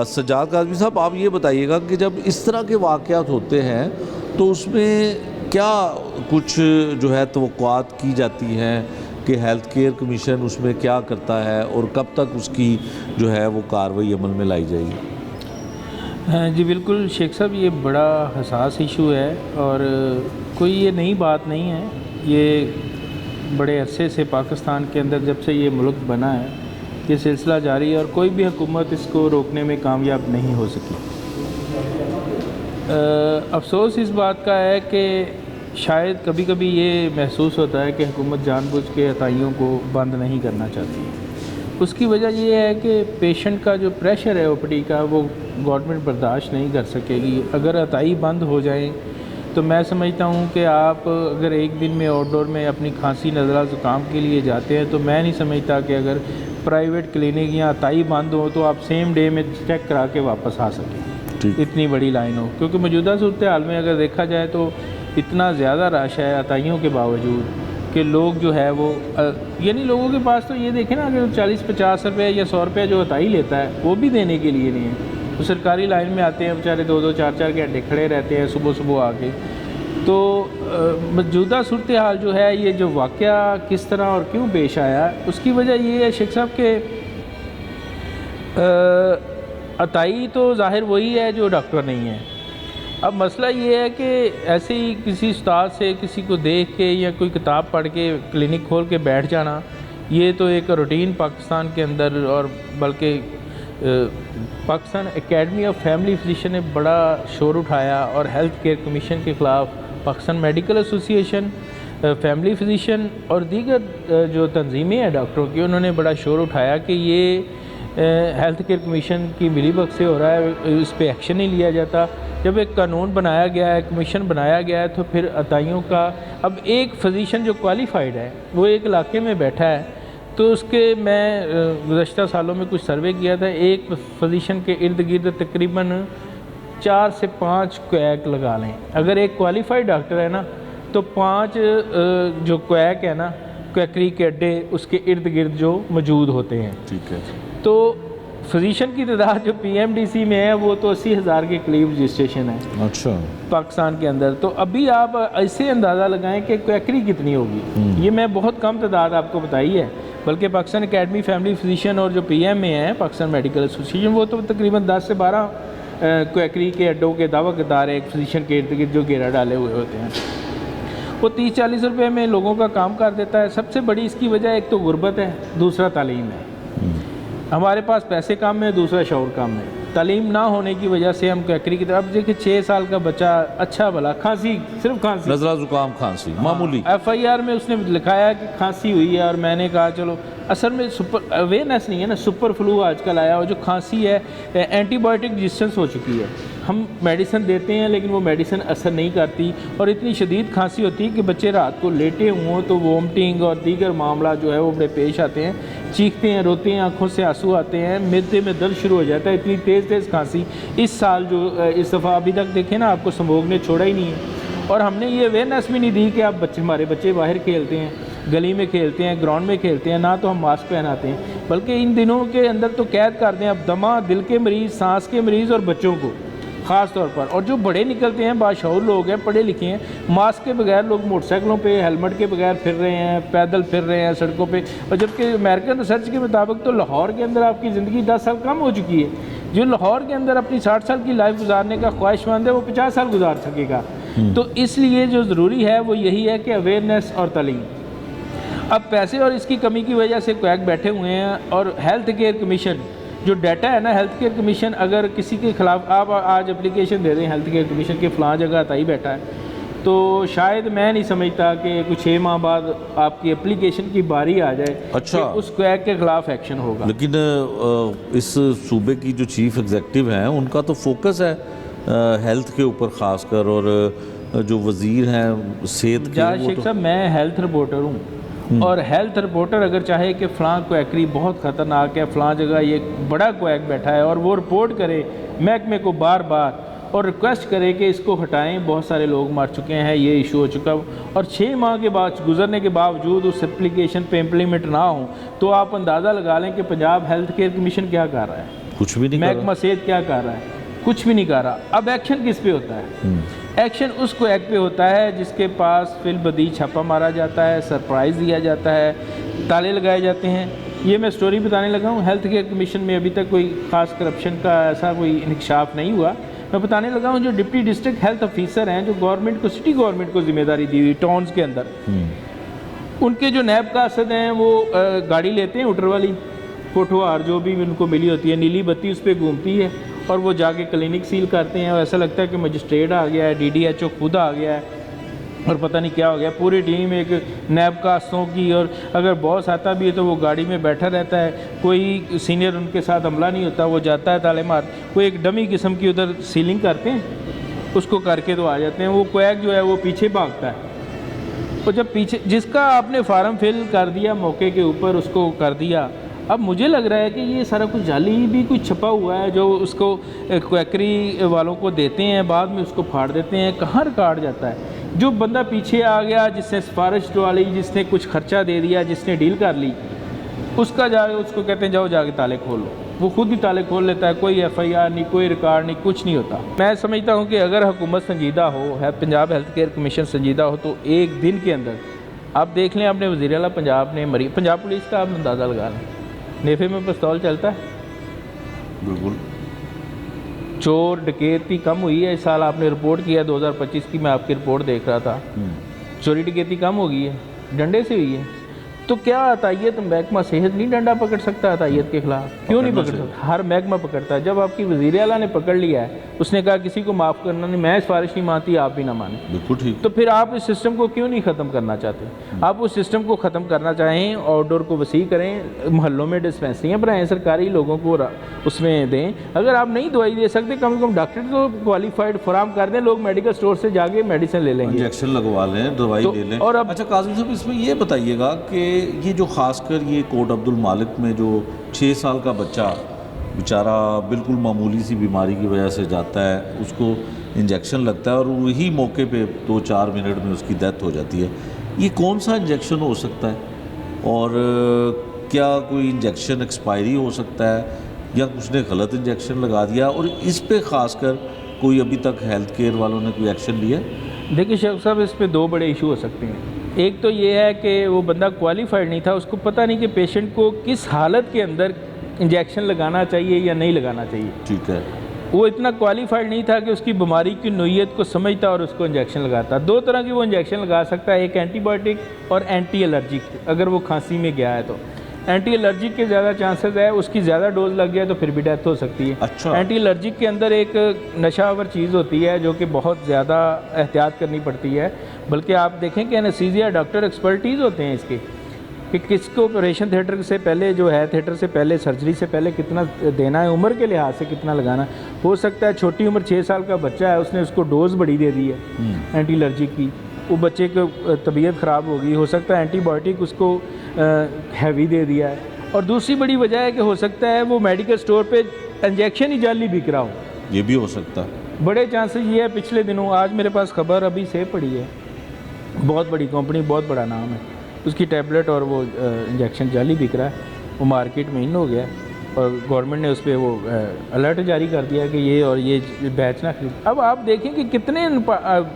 سجاد کاظمی صاحب، آپ یہ بتائیے گا کہ جب اس طرح کے واقعات ہوتے ہیں تو اس میں کیا کچھ جو ہے توقعات کی جاتی ہیں کہ ہیلتھ کیئر کمیشن اس میں کیا کرتا ہے اور کب تک اس کی جو ہے وہ کارروائی عمل میں لائی جائے گی؟ جی بالکل شیخ صاحب، یہ بڑا حساس ایشو ہے اور کوئی یہ نئی بات نہیں ہے. یہ بڑے عرصے سے پاکستان کے اندر جب سے یہ ملک بنا ہے یہ سلسلہ جاری ہے اور کوئی بھی حکومت اس کو روکنے میں کامیاب نہیں ہو سکی. افسوس اس بات کا ہے کہ شاید کبھی کبھی یہ محسوس ہوتا ہے کہ حکومت جان بوجھ کے عطائیوں کو بند نہیں کرنا چاہتی. اس کی وجہ یہ ہے کہ پیشنٹ کا جو پریشر ہے او پی ڈی کا وہ گورنمنٹ برداشت نہیں کر سکے گی. اگر عطائی بند ہو جائیں تو میں سمجھتا ہوں کہ آپ اگر ایک دن میں آؤٹ ڈور میں اپنی کھانسی نزلہ زکام کے لیے جاتے ہیں تو میں نہیں سمجھتا کہ اگر پرائیویٹ کلینک یا عطائی بند ہو تو آپ سیم ڈے میں چیک کرا کے واپس آ سکیں. اتنی بڑی لائن ہو، کیونکہ موجودہ صورتحال میں اگر دیکھا جائے تو اتنا زیادہ رش ہے عطائیوں کے باوجود کہ لوگ جو ہے وہ یعنی لوگوں کے پاس تو یہ دیکھیں نا، اگر 40-50 روپے یا 100 روپے جو عطائی لیتا ہے وہ بھی دینے کے لیے نہیں ہے. وہ سرکاری لائن میں آتے ہیں بیچارے 2-2 4-4 گھنٹے کھڑے رہتے ہیں صبح آ کے. تو موجودہ صورتحال جو ہے یہ جو واقعہ کس طرح اور کیوں پیش آیا اس کی وجہ یہ ہے شیخ صاحب کہ عطائی تو ظاہر وہی ہے جو ڈاکٹر نہیں ہے. اب مسئلہ یہ ہے کہ ایسے ہی کسی استاد سے کسی کو دیکھ کے یا کوئی کتاب پڑھ کے کلینک کھول کے بیٹھ جانا یہ تو ایک روٹین پاکستان کے اندر، اور بلکہ Pakistan academy of family physician نے بڑا شور اٹھایا اور ہیلتھ کیئر کمیشن کے خلاف پاکستان میڈیکل ایسوسی ایشن، فیملی فزیشین اور دیگر جو تنظیمیں ہیں ڈاکٹروں کی، انہوں نے بڑا شور اٹھایا کہ یہ ہیلتھ کیئر کمیشن کی ملی بھگت سے ہو رہا ہے، اس پہ ایکشن نہیں لیا جاتا. جب ایک قانون بنایا گیا ہے، کمیشن بنایا گیا ہے، تو پھر عطائیوں کا اب ایک فزیشین جو کوالیفائڈ ہے وہ ایک علاقے میں بیٹھا ہے تو اس کے میں گزشتہ سالوں میں کچھ سروے کیا تھا، ایک فزیشین کے ارد گرد تقریباً 4 سے 5 کویک لگا لیں. اگر ایک کوالیفائڈ ڈاکٹر ہے نا تو 5 جو کویک ہے نا، کویکری کے اڈے اس کے ارد گرد جو موجود ہوتے ہیں. ٹھیک ہے. تو فزیشین کی تعداد جو پی ایم ڈی سی میں ہے وہ تو 80,000 کے قریب رجسٹریشن ہے اچھا پاکستان کے اندر. تو ابھی آپ ایسے اندازہ لگائیں کہ کویکری کتنی ہوگی. یہ میں بہت کم تعداد آپ کو بتائی ہے، بلکہ پاکستان اکیڈمی فیملی فزیشین اور جو پی ایم میں ہیں پاکستان میڈیکل ایسوسی ایشن وہ تو تقریباً 10 سے 12 کویکری کے اڈوں کے دعویٰ دار ایک فزیشین کے ارد گرد جو گھیرا ڈالے ہوئے ہوتے ہیں. وہ 30-40 روپے میں لوگوں کا کام کر دیتا ہے. سب سے بڑی اس کی وجہ ایک تو غربت ہے، دوسرا تعلیم ہے. ہمارے پاس پیسے کم ہیں، دوسرا شعور کم ہے. تعلیم نہ ہونے کی وجہ سے ہم کویکری کی طرف دیکھیں 6 سال کا بچہ اچھا بھلا کھانسی، صرف کھانسی، نزلہ زکام کھانسی معمولی، ایف آئی آر میں اس نے لکھایا کہ کھانسی ہوئی ہے اور میں نے کہا چلو اصل میں سپر اویئرنیس نہیں ہے نا. سپر فلو آج کل آیا اور جو کھانسی ہے اینٹی بایوٹک ریزسٹنس ہو چکی ہے. ہم میڈیسن دیتے ہیں لیکن وہ میڈیسن اثر نہیں کرتی اور اتنی شدید کھانسی ہوتی ہے کہ بچے رات کو لیٹے ہوں تو وومٹنگ اور دیگر معاملات جو ہے وہ بڑے پیش آتے ہیں. چیختے ہیں، روتے ہیں، آنکھوں سے آنسو آتے ہیں، معدے میں درد شروع ہو جاتا ہے. اتنی تیز کھانسی اس سال جو اس دفعہ ابھی تک دیکھیں نا آپ کو سموگ نے چھوڑا ہی نہیں ہے. اور ہم نے یہ اویئرنیس بھی نہیں دی کہ آپ ہمارے بچے باہر کھیلتے ہیں، گلی میں کھیلتے ہیں، گراؤنڈ میں کھیلتے ہیں، نہ تو ہم ماسک پہناتے ہیں، بلکہ ان دنوں کے اندر تو قید کر دیں اب دمہ، دل کے مریض، سانس کے مریض اور بچوں کو خاص طور پر. اور جو بڑے نکلتے ہیں، باشعور لوگ ہیں، پڑھے لکھے ہیں، ماسک کے بغیر لوگ موٹر سائیکلوں پہ ہیلمٹ کے بغیر پھر رہے ہیں، پیدل پھر رہے ہیں سڑکوں پہ. اور جبکہ امریکن ریسرچ کے مطابق تو لاہور کے اندر آپ کی زندگی 10 سال کم ہو چکی ہے. جو لاہور کے اندر اپنی 60 سال کی لائف گزارنے کا خواہشمند ہے وہ 50 سال گزار سکے گا. تو اس لیے جو ضروری ہے وہ یہی ہے کہ اویئرنیس اور تعلیم. اب پیسے اور اس کی کمی کی وجہ سے کویک بیٹھے ہوئے ہیں اور ہیلتھ کیئر کمیشن جو ڈیٹا ہے نا، ہیلتھ کیئر کمیشن اگر کسی کے خلاف آپ آج اپلیکیشن دے دیں ہیلتھ کیئر کمیشن کے فلاں جگہ عطائی بیٹھا ہے تو شاید میں نہیں سمجھتا کہ کچھ 6 ماہ بعد آپ کی اپلیکیشن کی باری آ جائے کہ اس کویک کے خلاف ایکشن ہوگا. لیکن اس صوبے کی جو چیف ایگزیکٹو ہیں ان کا تو فوکس ہے ہیلتھ کے اوپر خاص کر، اور جو وزیر ہیں صحت کے، شیخ صاحب میں ہیلتھ رپورٹر ہوں اور ہیلتھ رپورٹر اگر چاہے کہ فلاں کویکری بہت خطرناک ہے، فلاں جگہ یہ بڑا کویک بیٹھا ہے اور وہ رپورٹ کرے محکمے کو بار بار اور ریکویسٹ کرے کہ اس کو ہٹائیں، بہت سارے لوگ مر چکے ہیں، یہ ایشو ہو چکا، اور 6 ماہ کے بعد گزرنے کے باوجود اس اپلیکیشن پہ امپلیمنٹ نہ ہوں تو آپ اندازہ لگا لیں کہ پنجاب ہیلتھ کیئر کمیشن کیا کر رہا ہے. کچھ بھی نہیں کر محکمہ صحت کیا کر رہا ہے؟ کچھ بھی نہیں کر رہا. اب ایکشن کس پہ ہوتا ہے؟ ایکشن اس کو ایک پہ ہوتا ہے جس کے پاس فی البدیہہ چھاپا مارا جاتا ہے, سرپرائز دیا جاتا ہے, تالے لگائے جاتے ہیں. یہ میں سٹوری بتانے لگا ہوں. ہیلتھ کیئر کمیشن میں ابھی تک کوئی خاص کرپشن کا ایسا کوئی انکشاف نہیں ہوا. میں بتانے لگا ہوں جو ڈپٹی ڈسٹرکٹ ہیلتھ آفیسر ہیں, جو گورنمنٹ کو, سٹی گورنمنٹ کو ذمہ داری دی ہوئی ٹاؤنز کے اندر, ان کے جو نیب قاصد ہیں وہ گاڑی لیتے ہیں اوٹر والی, کوٹھوار جو بھی ان کو ملی ہوتی ہے, نیلی بتی اس پہ گھومتی ہے, اور وہ جا کے کلینک سیل کرتے ہیں. اور ایسا لگتا ہے کہ مجسٹریٹ آ گیا ہے, DDHO خود آ گیا ہے, اور پتہ نہیں کیا ہو گیا. پوری ٹیم ایک نیب کاسٹوں کی, اور اگر باس آتا بھی ہے تو وہ گاڑی میں بیٹھا رہتا ہے, کوئی سینئر ان کے ساتھ عملہ نہیں ہوتا, وہ جاتا ہے تالے مار, کوئی ایک ڈمی قسم کی ادھر سیلنگ کرتے ہیں, اس کو کر کے تو آ جاتے ہیں. وہ کویک جو ہے وہ پیچھے بھاگتا ہے, اور جب پیچھے جس کا آپ نے فارم فل کر دیا موقع کے اوپر, اس کو کر دیا. اب مجھے لگ رہا ہے کہ یہ سارا کچھ جعلی بھی کچھ چھپا ہوا ہے جو اس کو کویکری والوں کو دیتے ہیں, بعد میں اس کو پھاڑ دیتے ہیں. کہاں ریکارڈ جاتا ہے؟ جو بندہ پیچھے آ گیا, جس نے سفارش ڈالی, جس نے کچھ خرچہ دے دیا, جس نے ڈیل کر لی, اس کا جا کے اس کو کہتے ہیں جاؤ جا کے تالے کھول لو. وہ خود ہی تالے کھول لیتا ہے, کوئی FIR نہیں, کوئی ریکارڈ نہیں, کچھ نہیں ہوتا. میں سمجھتا ہوں کہ اگر حکومت سنجیدہ ہو, پنجاب ہیلتھ کیئر کمیشن سنجیدہ ہو, تو ایک دن کے اندر آپ دیکھ لیں, اپنے وزیر اعلیٰ پنجاب نے پنجاب پولیس کا آپ اندازہ لگا لیں, نیفے میں پستول چلتا ہے. بالکل. چور ڈکیتی کم ہوئی ہے اس سال. آپ نے رپورٹ کیا 2025 کی, میں آپ کی رپورٹ دیکھ رہا تھا. چوری ڈکیتی کم ہو گئی ہے, ڈنڈے سے ہوئی ہے. تو کیا عطائیت محکمہ صحت نہیں ڈنڈا پکڑ سکتا عطائیت کے خلاف؟ کیوں نہیں پکڑ سکتا؟ ہر محکمہ پکڑتا ہے. جب آپ کی وزیر اعلیٰ نے پکڑ لیا ہے, اس نے کہا کسی کو معاف کرنا نہیں, میں سفارش نہیں مانتی, آپ بھی نہ مانیں, بالکل ٹھیک. تو پھر آپ اس سسٹم کو کیوں نہیں ختم کرنا چاہتے؟ آپ اس سسٹم کو ختم کرنا چاہیں, آؤٹ ڈور کو وسیع کریں, محلوں میں ڈسپینسریاں بنائیں, سرکاری لوگوں کو اس میں دیں. اگر آپ نہیں دوائی دے سکتے, کم سے کم ڈاکٹر تو کوالیفائڈ فراہم کر دیں, لوگ میڈیکل اسٹور سے جا کے میڈیسن لے لیں گے, انجیکشن لگوا لیں, دوائی لے لیں. اور اب اچھا قاسم صاحب, اس میں یہ بتائیے گا کہ یہ جو خاص کر یہ کوٹ عبد المالک میں جو 6 سال کا بچہ بیچارہ بالکل معمولی سی بیماری کی وجہ سے جاتا ہے, اس کو انجیکشن لگتا ہے اور وہی موقع پہ 2-4 منٹ میں اس کی ڈیتھ ہو جاتی ہے, یہ کون سا انجیکشن ہو سکتا ہے؟ اور کیا کوئی انجیکشن ایکسپائری ہو سکتا ہے, یا اس نے غلط انجیکشن لگا دیا؟ اور اس پہ خاص کر کوئی ابھی تک ہیلتھ کیئر والوں نے کوئی ایکشن لیا؟ دیکھیے شیخ صاحب, اس پہ 2 بڑے ایشو ہو سکتے ہیں. ایک تو یہ ہے کہ وہ بندہ کوالیفائڈ نہیں تھا, اس کو پتہ نہیں کہ پیشنٹ کو کس حالت کے اندر انجیکشن لگانا چاہیے یا نہیں لگانا چاہیے. ٹھیک ہے. وہ اتنا کوالیفائڈ نہیں تھا کہ اس کی بیماری کی نوعیت کو سمجھتا اور اس کو انجیکشن لگاتا. 2 طرح کی وہ انجیکشن لگا سکتا ہے, ایک اینٹی بایوٹک اور اینٹی الرجک. اگر وہ کھانسی میں گیا ہے تو اینٹی الرجک کے زیادہ چانسز ہے, اس کی زیادہ ڈوز لگ گیا تو پھر بھی ڈیتھ ہو سکتی ہے. اچھا. اینٹی الرجک کے اندر ایک نشہ آور چیز ہوتی ہے جو کہ بہت زیادہ احتیاط کرنی پڑتی ہے. بلکہ آپ دیکھیں کہ انیستھیزیا ڈاکٹر ایکسپرٹیز ہوتے ہیں اس کے, کہ کس کو آپریشن تھیٹر سے پہلے جو ہے, تھیٹر سے پہلے, سرجری سے پہلے کتنا دینا ہے, عمر کے لحاظ سے کتنا لگانا. ہو سکتا ہے چھوٹی عمر 6 سال کا بچہ ہے, اس نے اس کو ڈوز بڑی دے دی ہے اینٹی الرجک کی, وہ بچے کو طبیعت خراب ہوگی. ہو سکتا ہے اینٹی بایوٹک اس کو ہیوی دے دیا ہے. اور دوسری بڑی وجہ ہے کہ ہو سکتا ہے وہ میڈیکل سٹور پہ انجیکشن ہی جعلی بک رہا ہو, یہ بھی ہو سکتا ہے. بڑے چانسز یہ ہے. پچھلے دنوں, آج میرے پاس خبر ابھی سے پڑی ہے, بہت بڑی کمپنی, بہت بڑا نام ہے, اس کی ٹیبلٹ اور وہ انجیکشن جعلی بک رہا ہے, وہ مارکیٹ میں ان ہو گیا ہے, اور گورنمنٹ نے اس پہ وہ الرٹ جاری کر دیا کہ یہ اور یہ بیچ نہ خرید. اب آپ دیکھیں کہ کتنے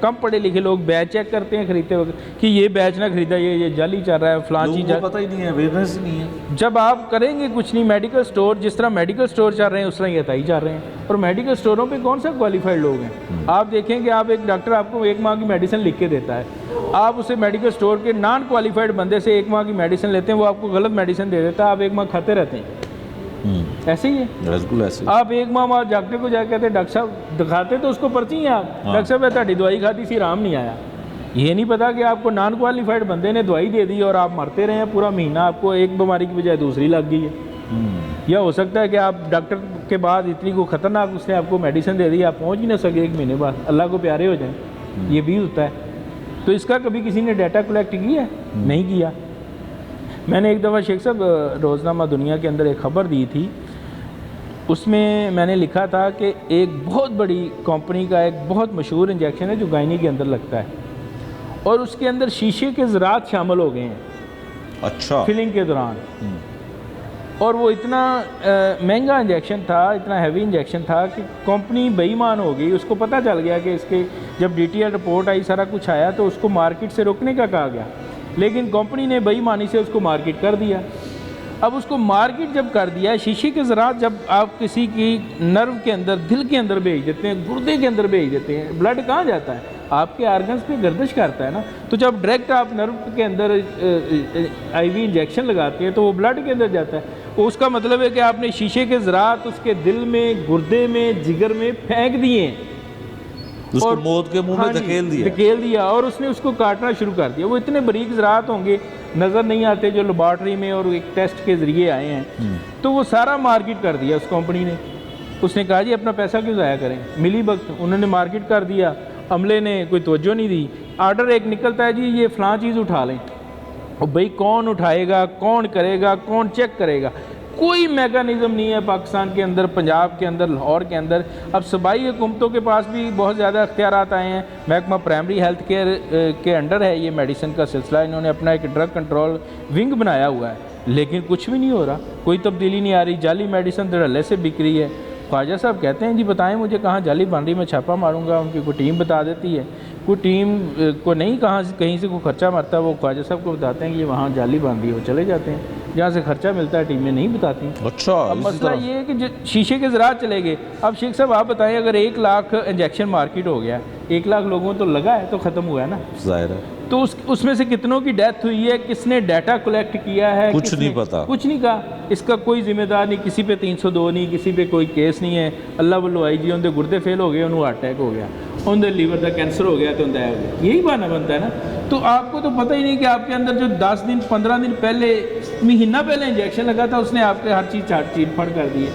کم پڑھے لکھے لوگ بیچ چیک کرتے ہیں خریدتے وقت کہ یہ بیچ نہ خریدا, یہ جعلی چل رہا ہے, فلاں چیز. پتہ ہی نہیں ہے, اویئرنیس نہیں ہے. جب آپ کریں گے کچھ نہیں, میڈیکل سٹور جس طرح میڈیکل سٹور چل رہے ہیں اس طرح یہ عطائی چل رہے ہیں, اور میڈیکل سٹوروں پہ کون سا کوالیفائڈ لوگ ہیں؟ آپ دیکھیں کہ آپ ایک ڈاکٹر آپ کو 1 ماہ کی میڈیسن لکھ کے دیتا ہے, آپ اسے میڈیکل سٹور کے نان کوالیفائڈ بندے سے 1 ماہ کی میڈیسن لیتے ہیں, وہ آپ کو غلط میڈیسن دے دیتا ہے, آپ 1 ماہ کھاتے رہتے ہیں. ایسے ہی ہے, بالکل ایسے. آپ 1 ماہ ڈاکٹر کو جا کے کہتے ہیں ڈاکٹر صاحب دکھاتے تو اس کو پرچی ہیں آپ, ڈاکٹر صاحب تہاڈی دوائی کھاتی سی آرام نہیں آیا. یہ نہیں پتا کہ آپ کو نان کوالیفائڈ بندے نے دوائی دے دی اور آپ مرتے رہے ہیں پورا مہینہ, آپ کو ایک بیماری کی بجائے دوسری لگ گئی ہے. یا ہو سکتا ہے کہ آپ ڈاکٹر کے بعد اتنی کو خطرناک اس نے آپ کو میڈیسن دے دی, آپ پہنچ ہی نہ سکے 1 مہینے بعد, اللہ کو پیارے ہو جائیں. یہ بھی ہوتا ہے. تو اس کا کبھی کسی نے ڈیٹا کلیکٹ کیا ہے؟ نہیں کیا. میں نے ایک دفعہ شیخ صاحب روزنامہ دنیا کے اندر ایک خبر دی تھی, اس میں نے لکھا تھا کہ ایک بہت بڑی کمپنی کا ایک بہت مشہور انجیکشن ہے جو گائنی کے اندر لگتا ہے, اور اس کے اندر شیشے کے ذرات شامل ہو گئے ہیں. اچھا. فلنگ کے دوران. اور وہ اتنا مہنگا انجیکشن تھا، اتنا ہیوی انجیکشن تھا کہ کمپنی بے ایمان ہو گئی. اس کو پتہ چل گیا کہ اس کے جب ڈی ٹی ایل رپورٹ آئی سارا کچھ آیا تو اس کو مارکیٹ سے روکنے کا کہا گیا، لیکن کمپنی نے بے ایمانی سے اس کو مارکیٹ کر دیا. اب اس کو مارکیٹ جب کر دیا، شیشے کے ذرات جب آپ کسی کی نرو کے اندر، دل کے اندر بھیج دیتے ہیں، گردے کے اندر بھیج دیتے ہیں، بلڈ کہاں جاتا ہے؟ آپ کے آرگنز پہ گردش کرتا ہے نا. تو جب ڈائریکٹ آپ نرو کے اندر آئی وی انجیکشن لگاتے ہیں تو وہ بلڈ کے اندر جاتا ہے. اس کا مطلب ہے کہ آپ نے شیشے کے ذرات اس کے دل میں، گردے میں، جگر میں پھینک دیے ہیں، اس کو موت کے منہ میں دھکیل دیا اور اس نے اس کو کاٹنا شروع کر دیا. وہ اتنے باریک ذرات ہوں گے نظر نہیں آتے جو لیبارٹری میں اور ایک ٹیسٹ کے ذریعے آئے ہیں. تو وہ سارا مارکیٹ کر دیا اس کمپنی نے. اس نے کہا جی اپنا پیسہ کیوں ضائع کریں، ملی وقت انہوں نے مارکیٹ کر دیا. عملے نے کوئی توجہ نہیں دی. آرڈر ایک نکلتا ہے جی یہ فلاں چیز اٹھا لیں. اور بھئی کون اٹھائے گا، کون کرے گا، کون چیک کرے گا؟ کوئی میکانزم نہیں ہے پاکستان کے اندر، پنجاب کے اندر، لاہور کے اندر. اب صوبائی حکومتوں کے پاس بھی بہت زیادہ اختیارات آئے ہیں. محکمہ پرائمری ہیلتھ کیئر کے انڈر ہے یہ میڈیسن کا سلسلہ. انہوں نے اپنا ایک ڈرگ کنٹرول ونگ بنایا ہوا ہے، لیکن کچھ بھی نہیں ہو رہا، کوئی تبدیلی نہیں آ رہی. جعلی میڈیسن دھڑلے سے بک رہی ہے. خواجہ صاحب کہتے ہیں جی بتائیں مجھے کہاں جعلی بن رہی، میں چھاپا ماروں گا. ان کی کوئی ٹیم بتا دیتی ہے، کوئی ٹیم کو نہیں کہیں سے کوئی خرچہ مرتا ہے، وہ خواجہ صاحب کو بتاتے ہیں کہ یہ وہاں جعلی بن رہی ہے، وہ چلے جاتے ہیں. جہاں سے خرچہ ملتا ہے ٹیمیں نہیں بتاتی. اچھا اب مسئلہ یہ ہے کہ شیشے کے ذرات چلے گئے. اب شیخ صاحب آپ بتائیں اگر 1 لاکھ انجیکشن مارکیٹ ہو گیا، 1 لاکھ لوگوں تو لگا ہے تو ختم ہوا ہے نا، ظاہر ہے. تو اس میں سے کتنوں کی ڈیتھ ہوئی ہے، کس نے ڈیٹا کلیکٹ کیا ہے، کچھ نہیں پتا، کچھ نہیں کہا. اس کا کوئی ذمہ دار نہیں، کسی پہ 302 نہیں، کسی پہ کوئی کیس نہیں ہے. اللہ والو آئی جی ان دے گردے فیل ہو گئے، انہوں ہارٹ اٹیک ہو گیا، ان دے لیور دا کینسر ہو گیا تو ان دا ہو گیا. یہی بہانہ بنتا ہے نا. تو آپ کو تو پتہ ہی نہیں کہ آپ کے اندر جو 10 دن 15 دن پہلے، مہینہ پہلے انجیکشن لگا تھا اس نے آپ کے ہر چیز چاٹ چیر پھڑ کر دی ہے.